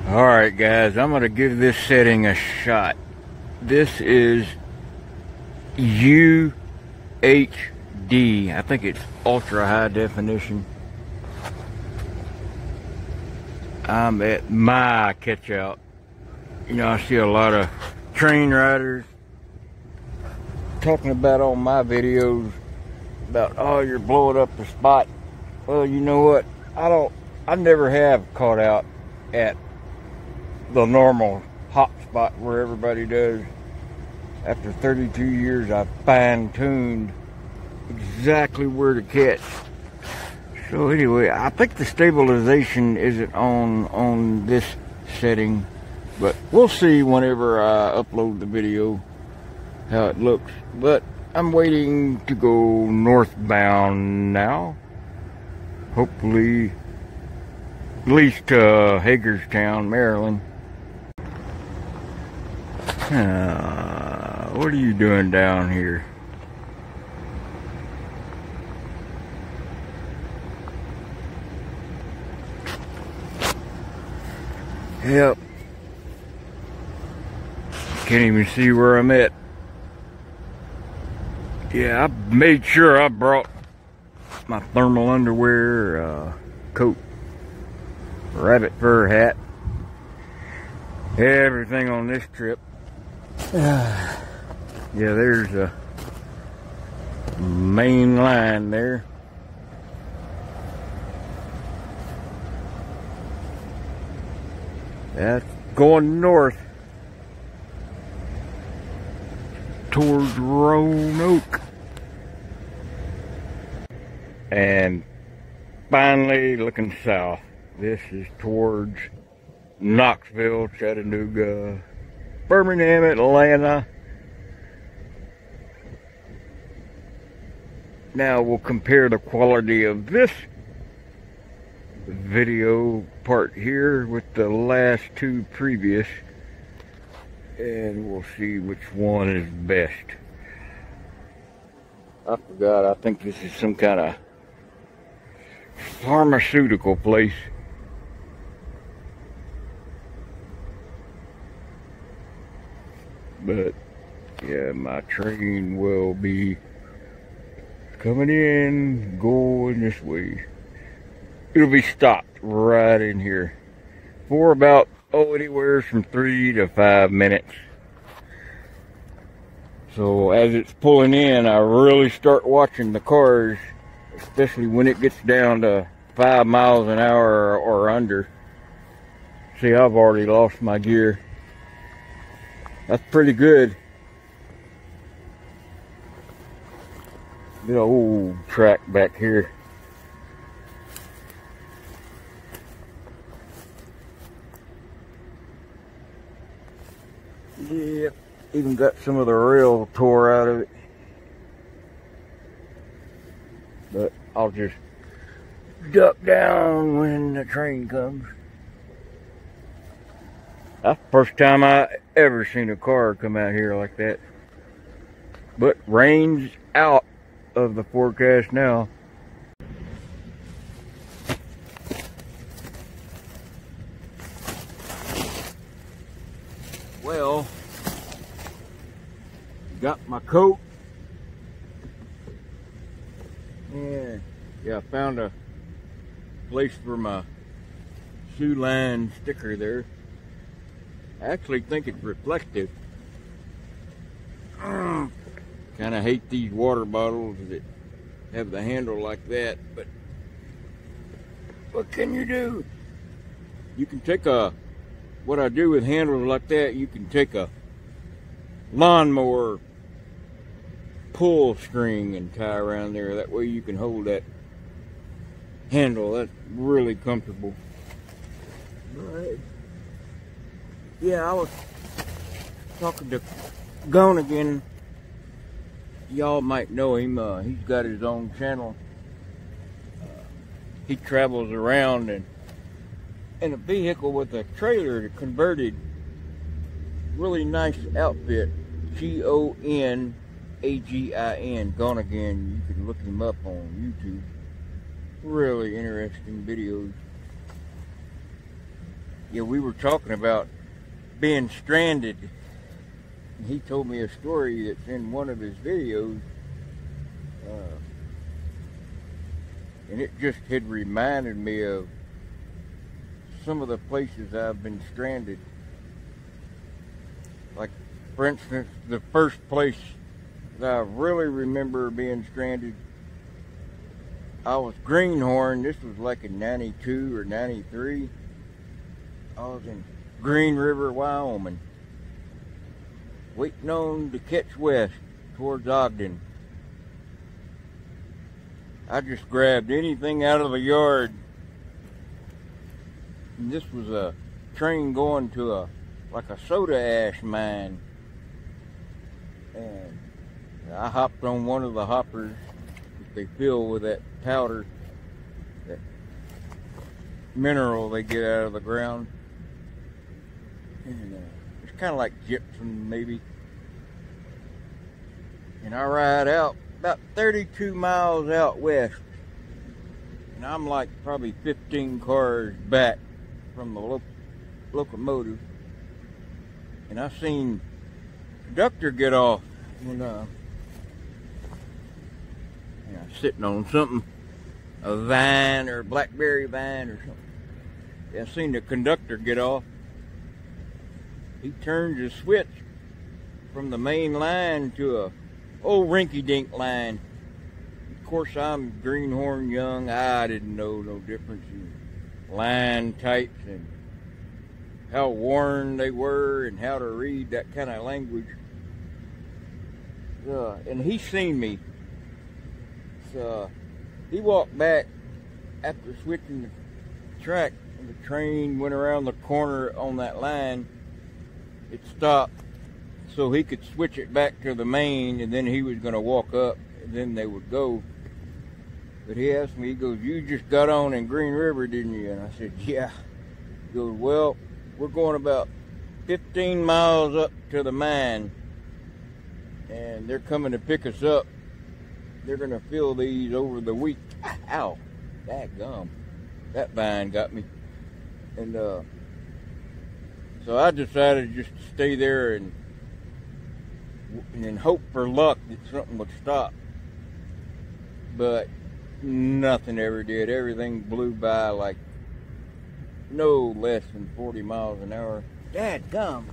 Alright guys, I'm going to give this setting a shot. This is UHD. I think it's ultra high definition. I'm at my catch out. You know, I see a lot of train riders talking about on my videos about, oh, you're blowing up the spot. Well, you know what? I never have caught out at the normal hot spot where everybody does. After 32 years, I've fine-tuned exactly where to catch. So anyway, I think the stabilization isn't on this setting, but we'll see whenever I upload the video how it looks. But I'm waiting to go northbound now. Hopefully, at least to Hagerstown, Maryland. What are you doing down here? Yep. Can't even see where I'm at. Yeah, I made sure I brought my thermal underwear, coat, rabbit fur hat, everything on this trip. Yeah, there's a main line there. That's going north towards Roanoke. And finally looking south. This is towards Knoxville, Chattanooga, Birmingham, Atlanta. Now we'll compare the quality of this video part here with the last two previous, and we'll see which one is best. I forgot, I think this is some kind of pharmaceutical place. But yeah, my train will be coming in, going this way. It'll be stopped right in here for about, anywhere from 3 to 5 minutes. So as it's pulling in, I really start watching the cars, especially when it gets down to 5 miles an hour or under. See, I've already lost my gear. That's pretty good. Big old track back here. Yep, even got some of the rail tore out of it. But I'll just duck down when the train comes. That's the first time I ever seen a car come out here like that. But rain's out of the forecast now. Well, got my coat. And yeah, I found a place for my shoe line sticker there. I actually think it's reflective. Kind of hate these water bottles that have the handle like that, but what can you do? You can take what I do with handles like that, you can take a lawnmower pull string and tie around there. That way you can hold that handle. That's really comfortable. All right. Yeah, I was talking to Gonigan. Y'all might know him. He's got his own channel. He travels around and in a vehicle with a trailer converted. Really nice outfit. Goniagin. Gonigan. You can look him up on YouTube. Really interesting videos. Yeah, we were talking about being stranded. He told me a story that's in one of his videos, and it just had reminded me of some of the places I've been stranded. Like, for instance, the first place that I really remember being stranded, I was Greenhorn. This was like in 92 or 93. I was in Green River, Wyoming, waiting on to catch west towards Ogden. I just grabbed anything out of the yard. And this was a train going to like a soda ash mine. And I hopped on one of the hoppers that they fill with that powder, that mineral they get out of the ground. And it's kind of like gypsum, maybe. And I ride out about 32 miles out west, and I'm like probably 15 cars back from the locomotive, and I seen the conductor get off when sitting on something, a vine or a blackberry vine or something. Yeah, I seen the conductor get off. He turned the switch from the main line to a old rinky-dink line. Of course, I'm Greenhorn young. I didn't know no difference in line types and how worn they were and how to read that kind of language. And he seen me. So he walked back after switching the track, and the train went around the corner on that line. It stopped so he could switch it back to the main, and then he was going to walk up, and then they would go. But he asked me, he goes, "You just got on in Green River, didn't you?" And I said, "Yeah." He goes, "Well, we're going about 15 miles up to the mine, and they're coming to pick us up. They're going to fill these over the week." Ow, dadgum. That vine got me. And so I decided just to stay there and hope for luck that something would stop. But nothing ever did. Everything blew by like no less than 40 miles an hour. Dadgum.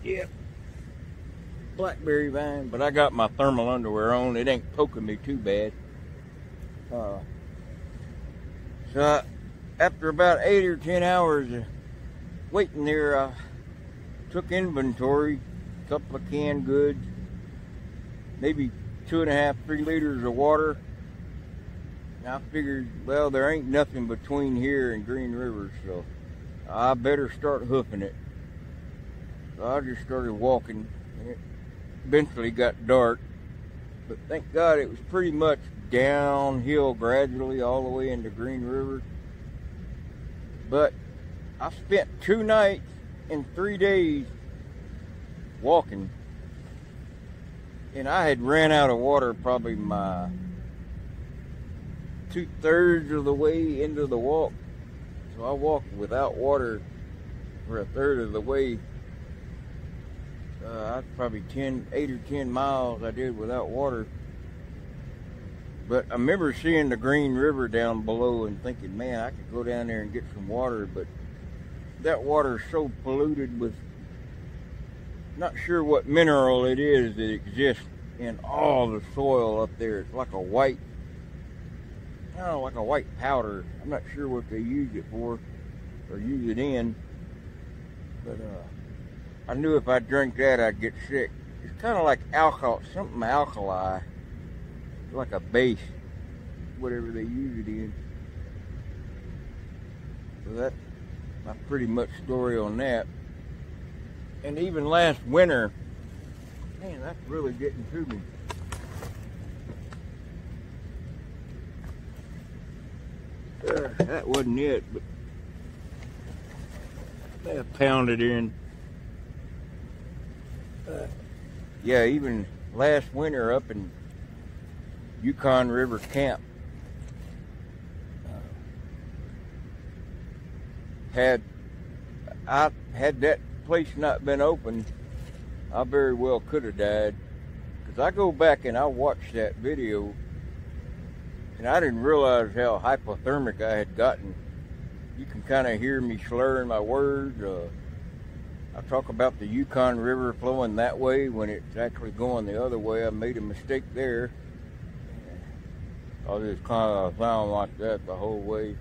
Yep. Blackberry vine, but I got my thermal underwear on. It ain't poking me too bad. So after about 8 or 10 hours of waiting there, I took inventory, a couple of canned goods, maybe 2.5, 3 liters of water. And I figured, well, there ain't nothing between here and Green River, so I better start hoofing it. So I just started walking, and it eventually got dark. But thank God it was pretty much downhill gradually all the way into Green River. But I spent 2 nights and 3 days walking, and I had ran out of water probably my 2/3 of the way into the walk. So I walked without water for 1/3 of the way. I probably 8 or 10 miles I did without water. But I remember seeing the Green River down below and thinking, man, I could go down there and get some water, but that water is so polluted with, not sure what mineral it is that exists in all the soil up there. It's like a white, like a white powder. I'm not sure what they use it for or use it in, but I knew if I drank that I'd get sick. It's kind of like alcohol, something alkali, like a base, whatever they use it in. So that's my pretty much story on that. And even last winter, man, that's really getting to me. That wasn't it, but I pounded in. Yeah, even last winter up in Yukon River Camp, had that place not been open, I very well could have died. Because I go back and I watch that video, and I didn't realize how hypothermic I had gotten. You can kind of hear me slurring my words. I talk about the Yukon River flowing that way when it's actually going the other way. I made a mistake there. I just kind of sound like that the whole way.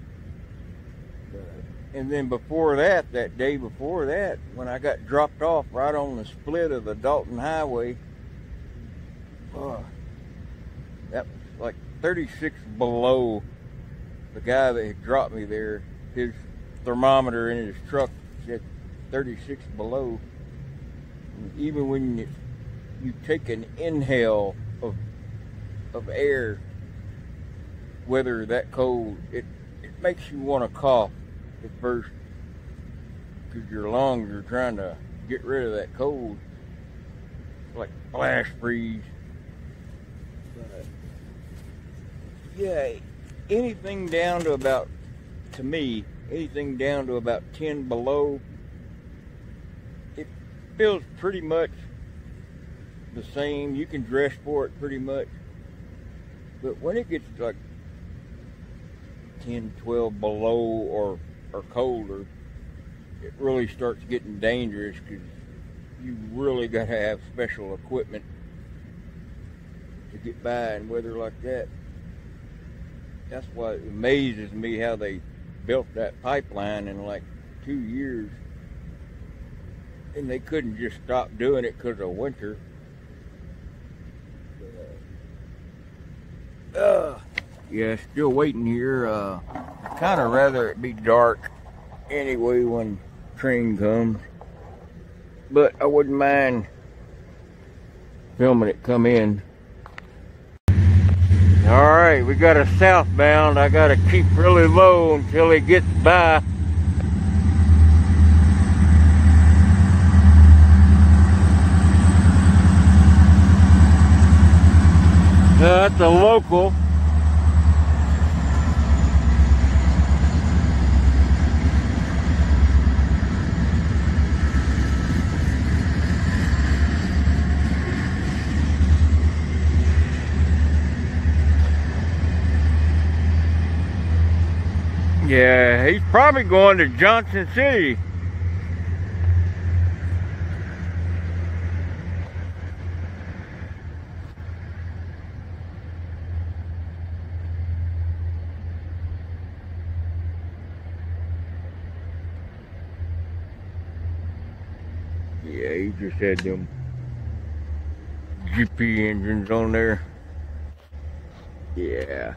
And then before that, that day before that, when I got dropped off right on the split of the Dalton Highway, that was like 36 below. The guy that had dropped me there, his thermometer in his truck said 36 below. And even when you take an inhale of air, whether that cold, it makes you want to cough at first, because your lungs are trying to get rid of that cold. It's like flash freeze. But yeah, anything down to about, to me, anything down to about 10 below, it feels pretty much the same. You can dress for it pretty much. But when it gets like 10, 12 below or colder, it really starts getting dangerous, because you really got to have special equipment to get by in weather like that. That's why it amazes me how they built that pipeline in like 2 years, and they couldn't just stop doing it because of winter. Yeah, still waiting here. Kind of rather it be dark anyway when train comes, but I wouldn't mind filming it come in. All right, we got a southbound. I got to keep really low until he gets by. That's a local. Yeah, he's probably going to Johnson City. Yeah, he just had them GP engines on there. Yeah.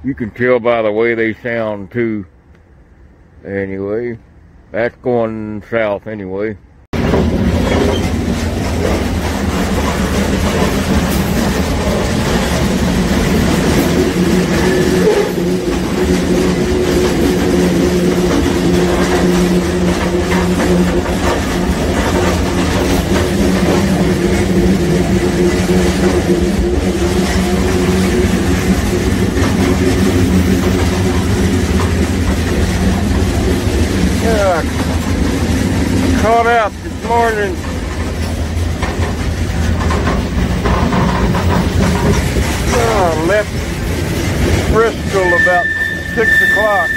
You can tell by the way they sound too. Anyway, that's going south anyway. Caught out this morning. Left Bristol about 6 o'clock.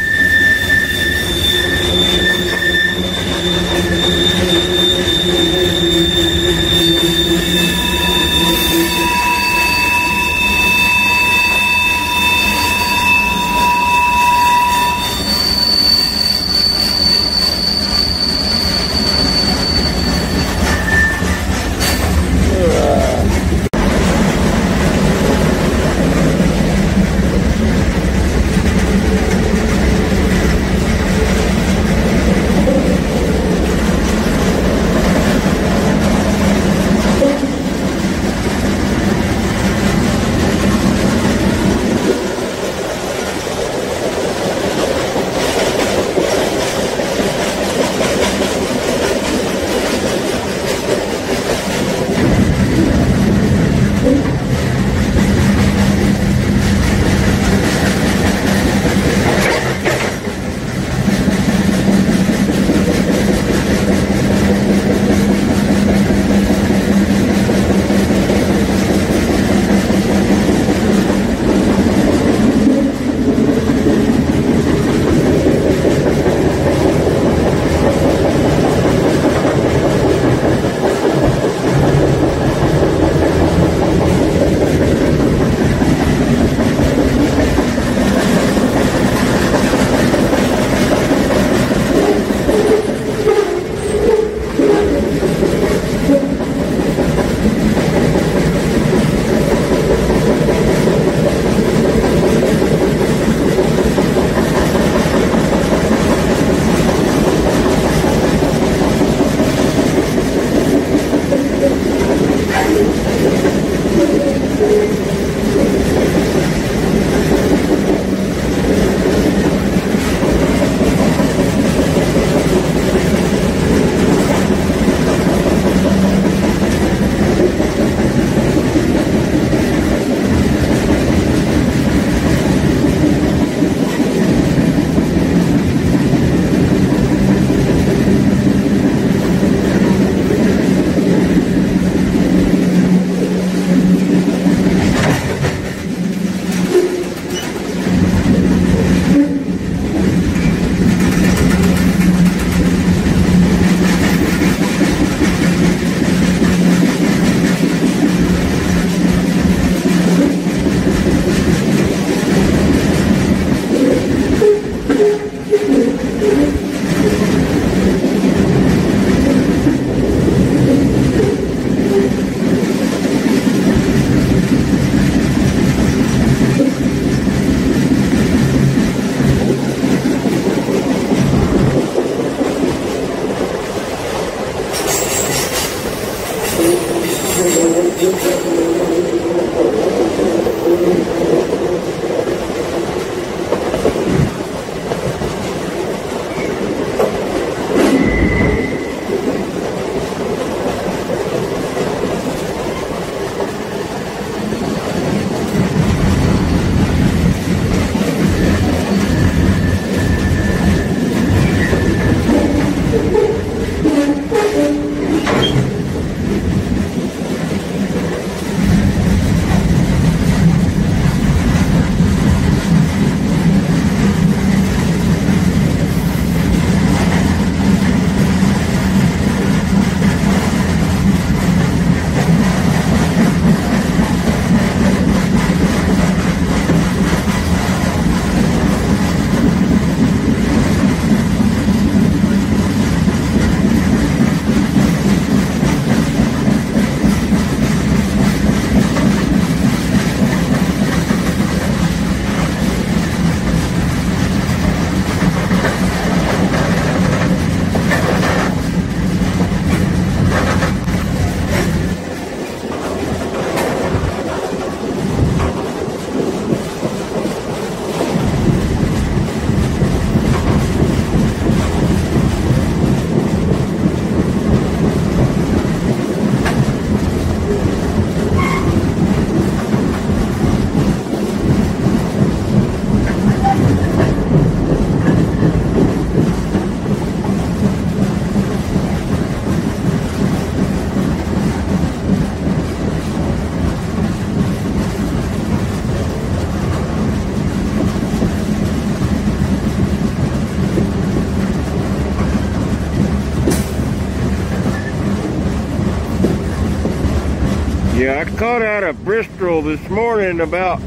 Yeah, I caught out of Bristol this morning about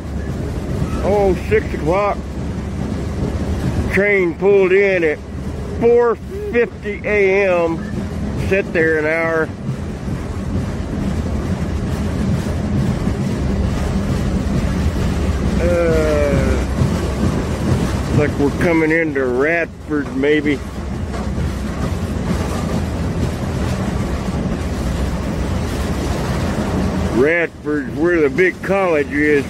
6 o'clock. Train pulled in at 4:50 a.m. Sat there an hour. Like we're coming into Radford, maybe. Radford's where the big college is.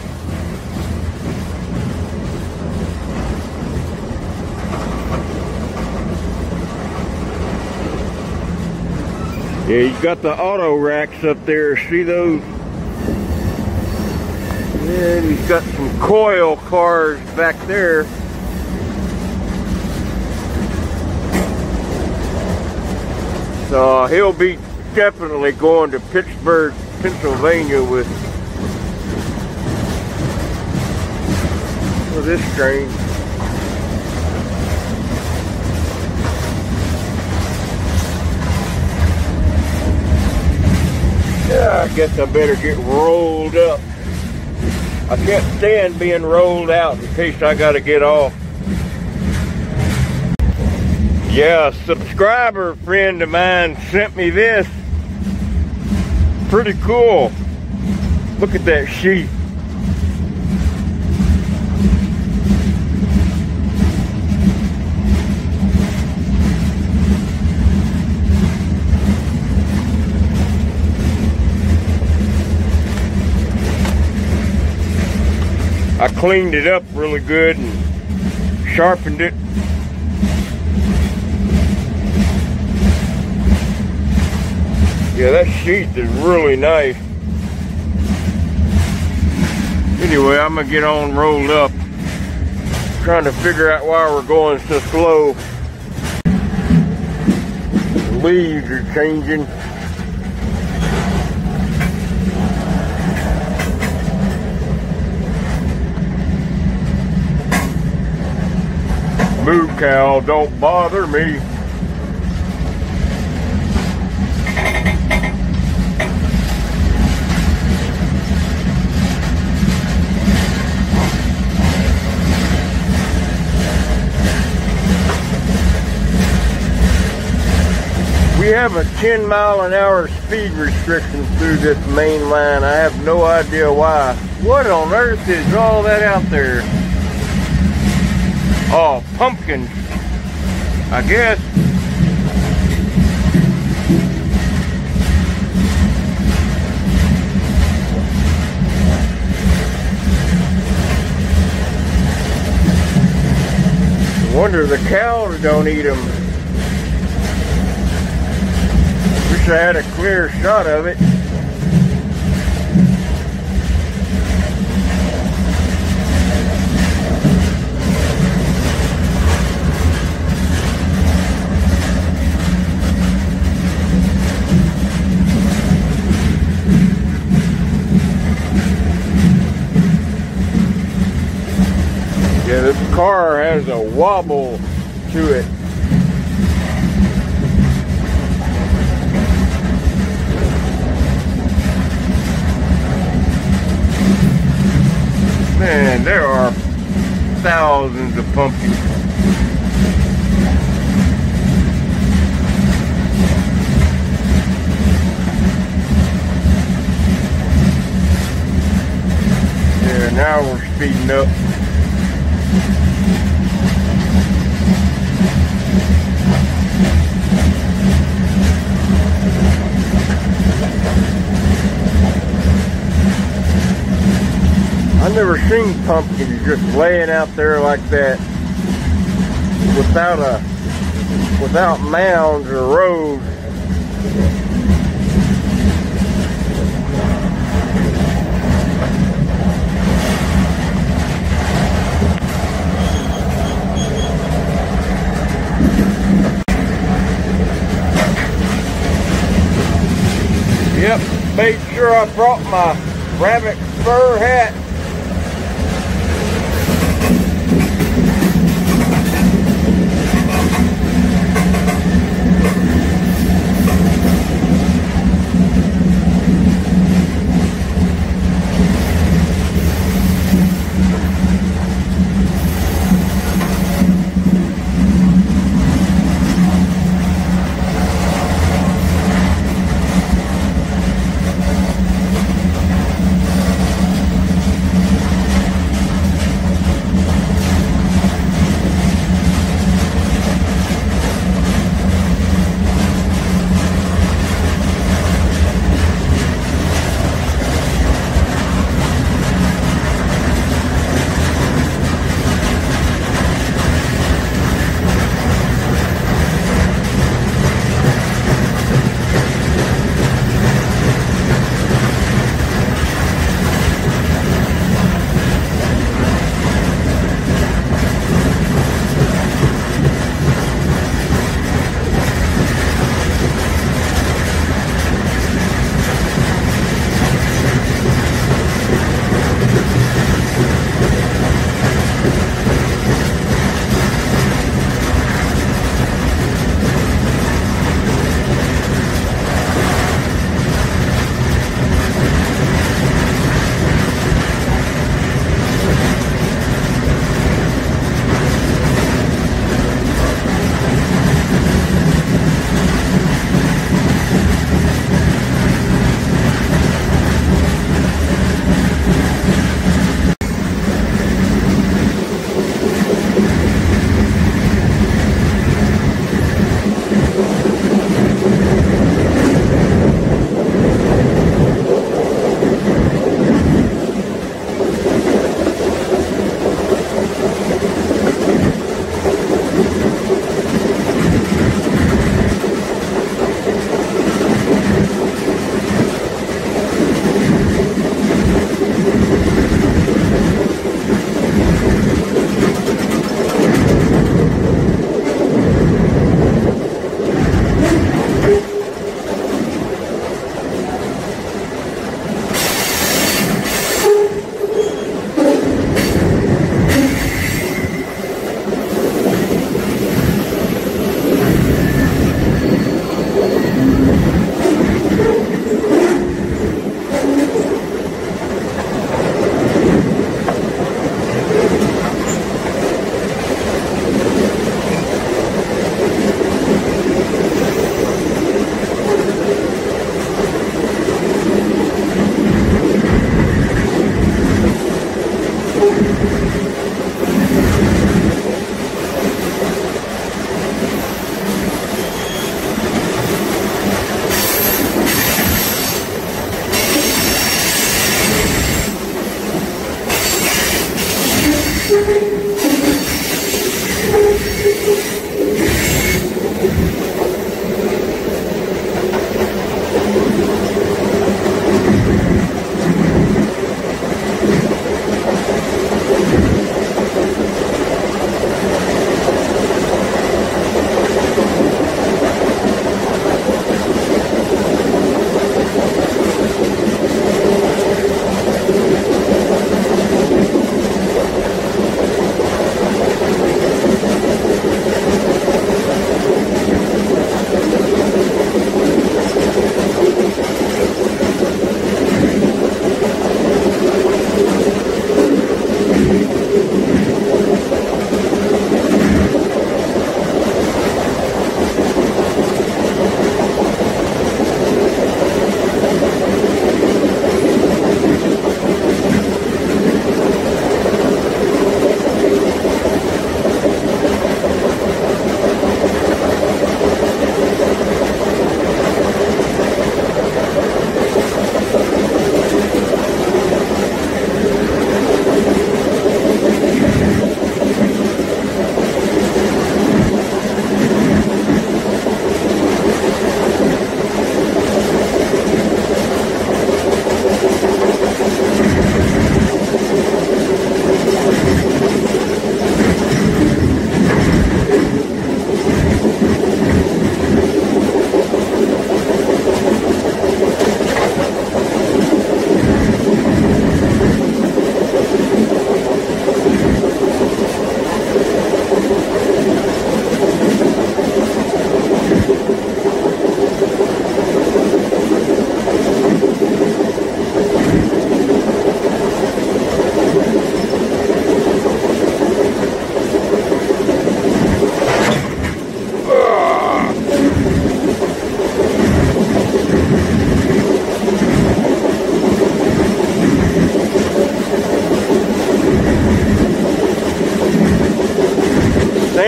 Yeah, he's got the auto racks up there. See those? And he's got some coil cars back there. So he'll be definitely going to Pittsburgh, Pennsylvania with this train. Yeah, I guess I better get rolled up. I can't stand being rolled out in case I gotta get off. Yeah, a subscriber friend of mine sent me this. Pretty cool. Look at that sheet. I cleaned it up really good and sharpened it. Yeah, that sheath is really nice. Anyway, I'm gonna get on rolled up. Trying to figure out why we're going so slow. The leaves are changing. Moo cow, don't bother me. We have a 10-mile-an-hour speed restriction through this main line. I have no idea why. What on earth is all that out there? Oh, pumpkins, I guess. Wonder the cows don't eat them. Wish I had a clear shot of it. Yeah, this car has a wobble to it. Man, there are thousands of pumpkins. Yeah, now we're speeding up. I've never seen pumpkins just laying out there like that without mounds or roads. Yep, made sure I brought my rabbit fur hat.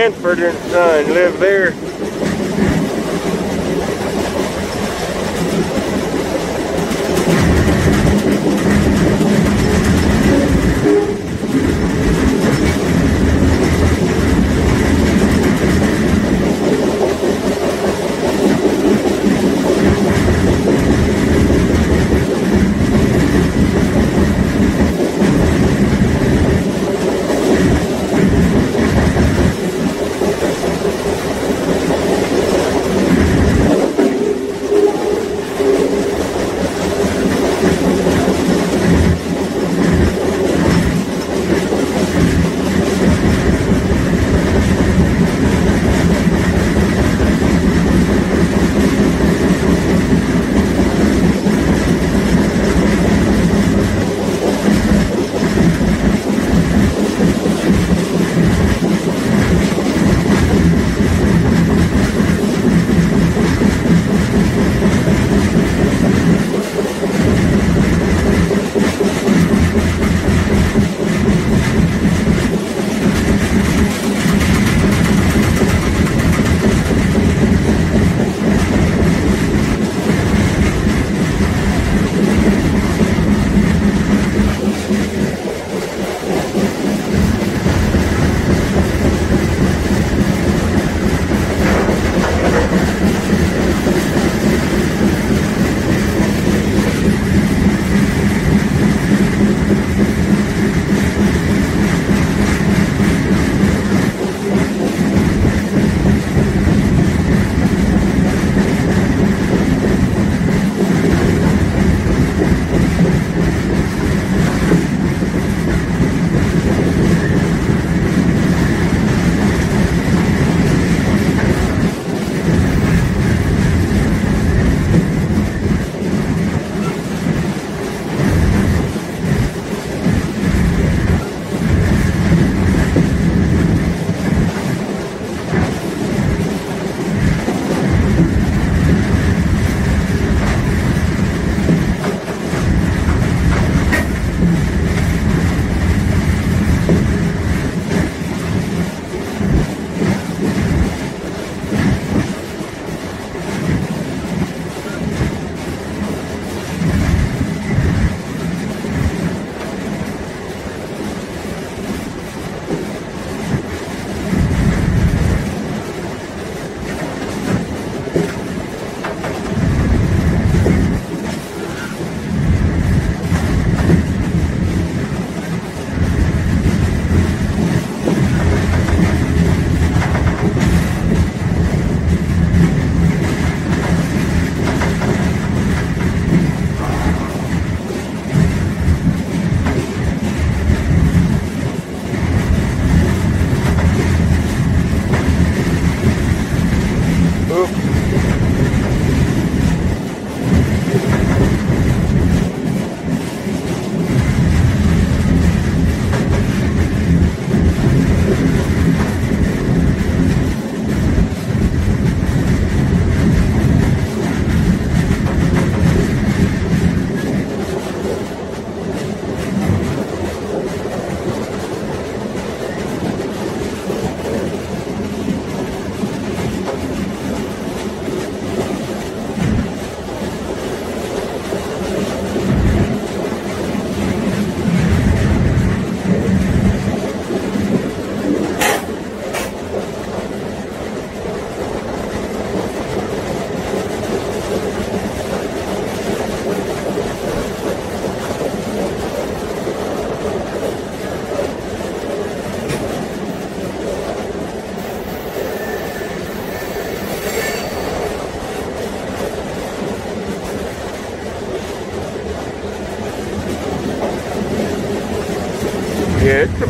Radford and son live there.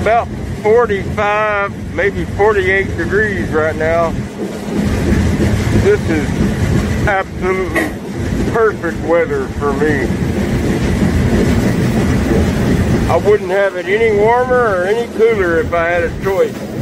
about 45, maybe 48 degrees right now. This is absolutely perfect weather for me. I wouldn't have it any warmer or any cooler if I had a choice.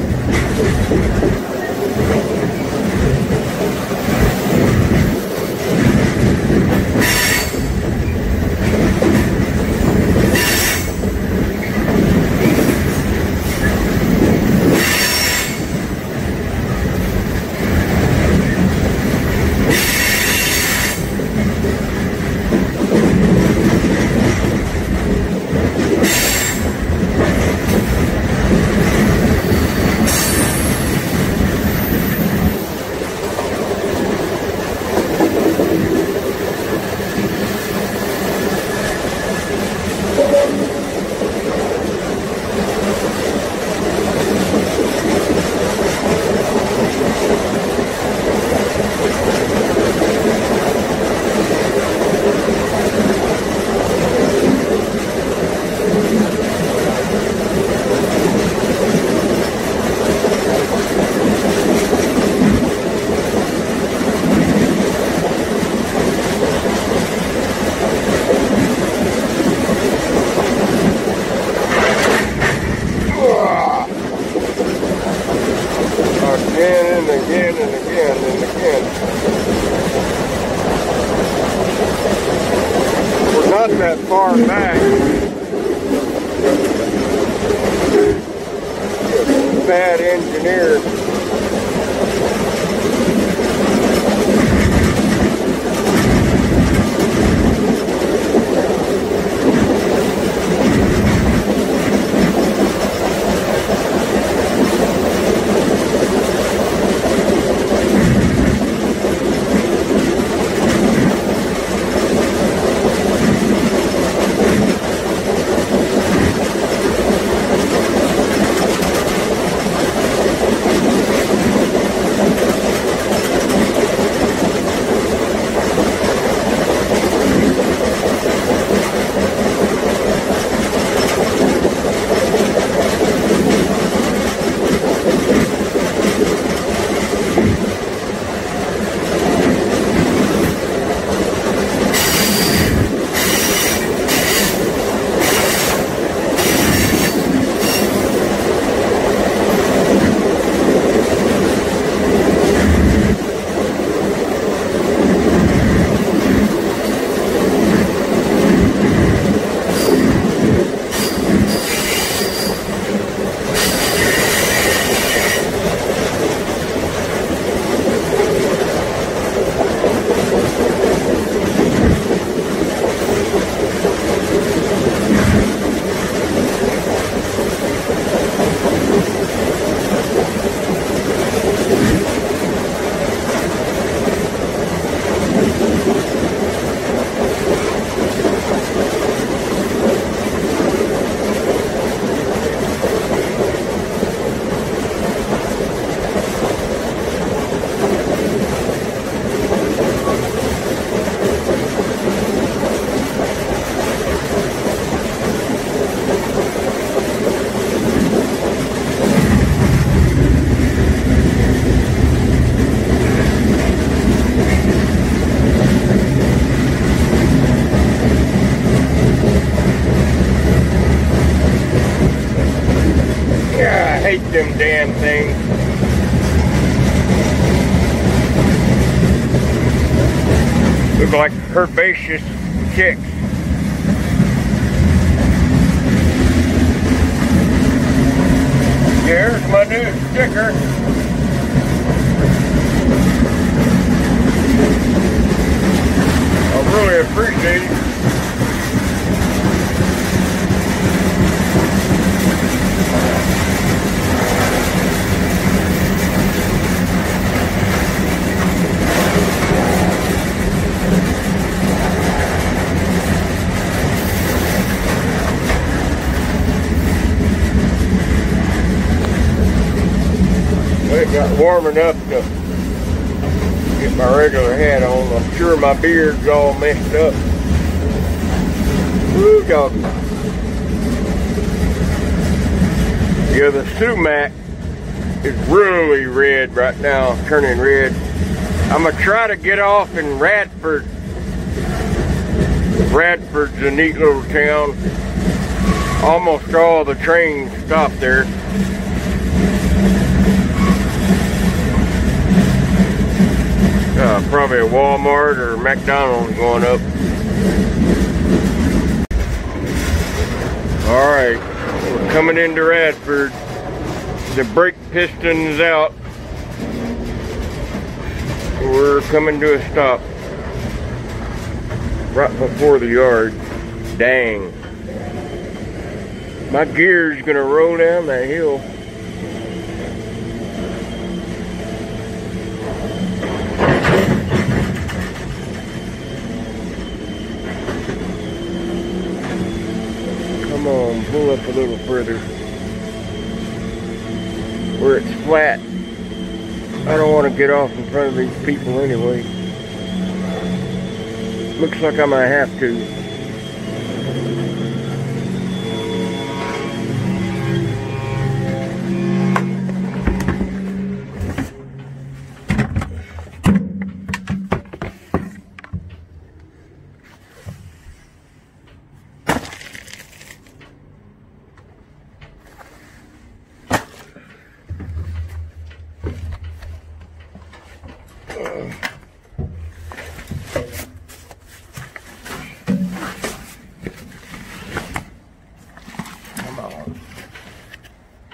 Again and again and again. We're not that far back. Bad engineer. hate them damn things. Look like herbaceous chicks. Here's my new sticker. I really appreciate it. It got warm enough to get my regular hat on. I'm sure my beard's all messed up. Woo, dog. Yeah, the sumac is really red right now, turning red. I'm gonna try to get off in Radford. Radford's a neat little town. Almost all the trains stop there. Probably a Walmart or McDonald's going up. Alright, we're coming into Radford. The brake piston's out. We're coming to a stop right before the yard. Dang. My gear's gonna roll down that hill. Come on, pull up a little further. Where it's flat. I don't want to get off in front of these people anyway. Looks like I might have to.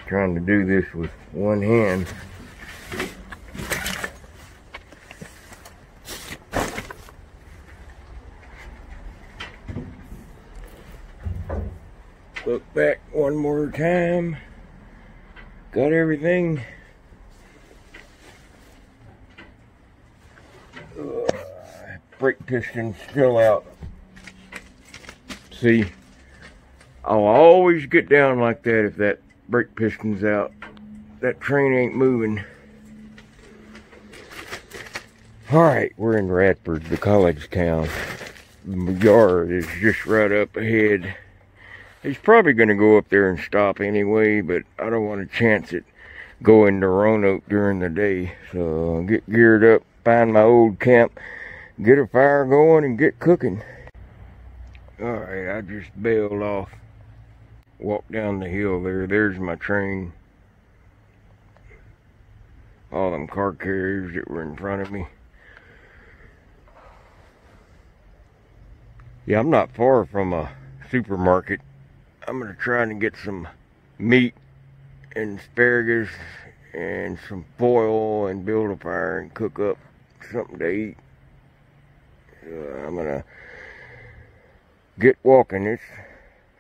Trying to do this with one hand. Look back one more time. Got everything. Brake piston still out. See, I'll always get down like that if that brake piston's out. That train ain't moving. Alright, we're in Radford, the college town. The yard is just right up ahead. He's probably going to go up there and stop anyway, but I don't want to chance it going to Roanoke during the day. So I'll get geared up, find my old camp, get a fire going, and get cooking. Alright, I just bailed off. Walk down the hill there. There's my train. All them car carriers that were in front of me. Yeah, I'm not far from a supermarket. I'm gonna try and get some meat and asparagus and some foil and build a fire and cook up something to eat. I'm gonna get walking. It's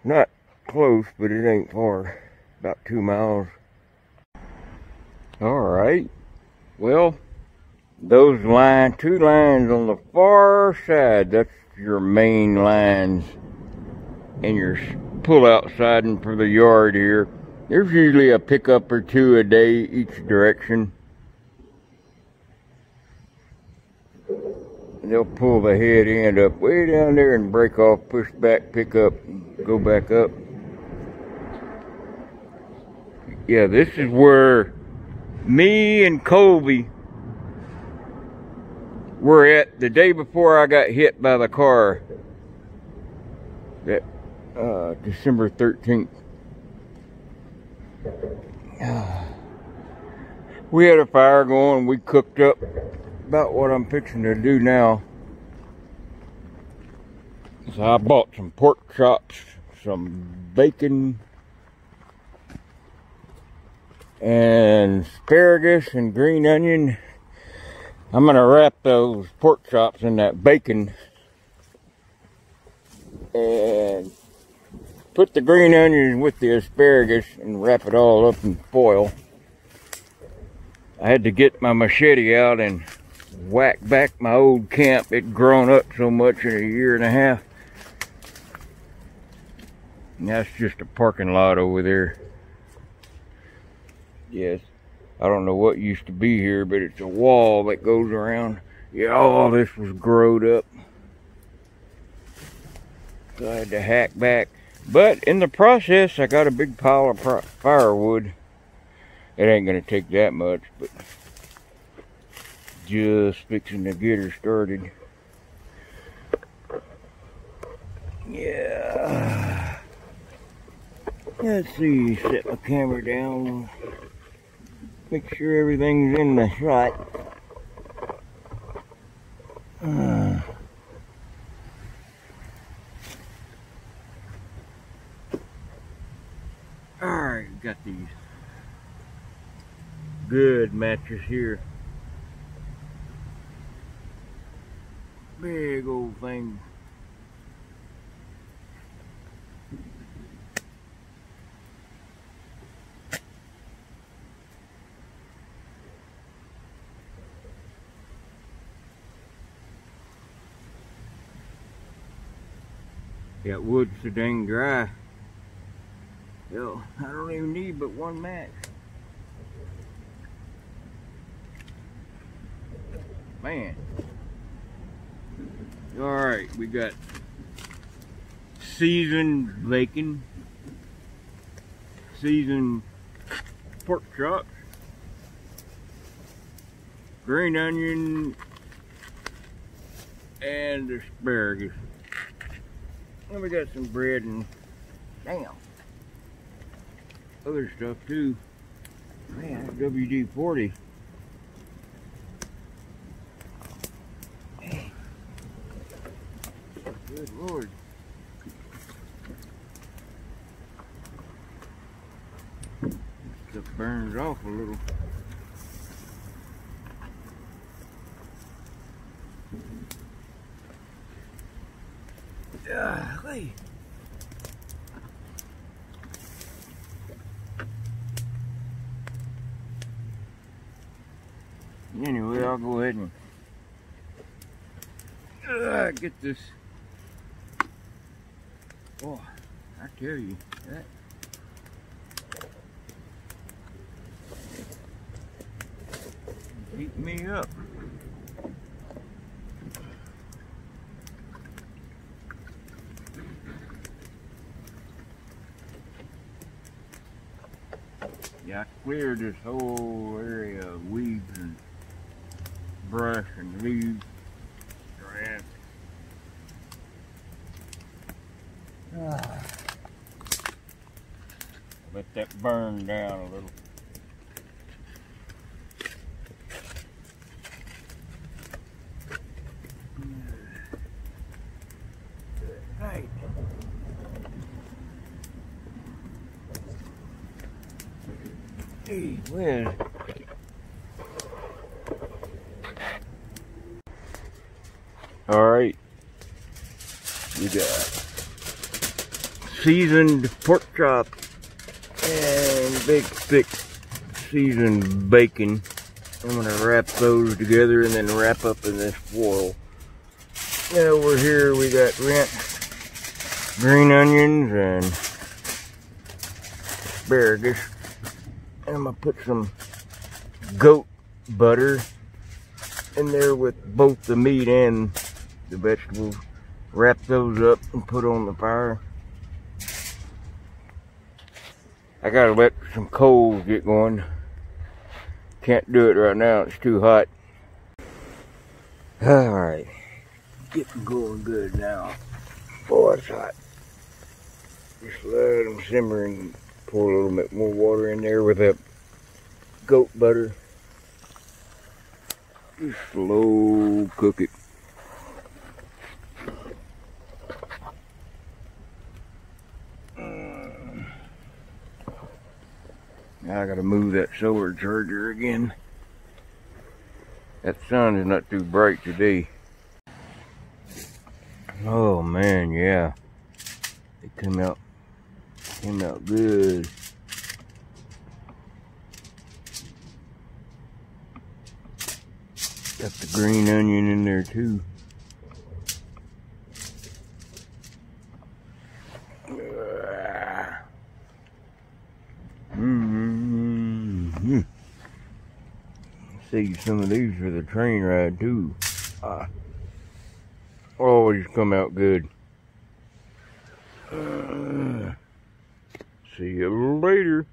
not close, but it ain't far. About 2 miles. Alright. Well, those two lines on the far side, that's your main lines. And your pull-out siding for the yard here. There's usually a pickup or two a day each direction. And they'll pull the head end up way down there and break off, push back, pick up, go back up. Yeah, this is where me and Colby were at the day before I got hit by the car. That December 13th. We had a fire going. We cooked up about what I'm fixing to do now. So I bought some pork chops, some bacon, and asparagus and green onion. I'm gonna wrap those pork chops in that bacon and put the green onions with the asparagus and wrap it all up in foil. I had to get my machete out and whack back my old camp. It'd grown up so much in a year and a half. And that's just a parking lot over there. Yes, I don't know what used to be here, but it's a wall that goes around. Yeah, all this was growed up. So I had to hack back, But in the process, I got a big pile of firewood. It ain't gonna take that much, but just fixing to get her started. Yeah. Let's see, set my camera down. Make sure everything's in the shot. Alright, got these good matches here. Big old thing. That wood's so dang dry. Hell, I don't even need but one match. Man. Alright, we got seasoned bacon, seasoned pork chops, green onion, and asparagus. And we got some bread and damn other stuff too. Man, WD-40. Good Lord. Stuff burns off a little. Golly. Anyway, I'll go ahead and get this. Oh, I tell you, that heat me up. Yeah, I cleared this whole area of weeds and brush and leaves, grass. Let that burn down a little. Right. Hey, well. Alright. You got seasoned pork chop and big thick seasoned bacon. I'm gonna wrap those together and then wrap up in this foil. And over here we got green onions and asparagus. And I'm gonna put some goat butter in there with both the meat and the vegetables. Wrap those up and put on the fire. I gotta let some coals get going. Can't do it right now, it's too hot. Alright, getting going good now. Boy, it's hot. Just let them simmer and pour a little bit more water in there with that goat butter. Just slow cook it. Now I gotta move that solar charger again. That sun is not too bright today. Oh man, yeah. It came out good. Got the green onion in there too. Save some of these for the train ride too. Always come out good. See you later.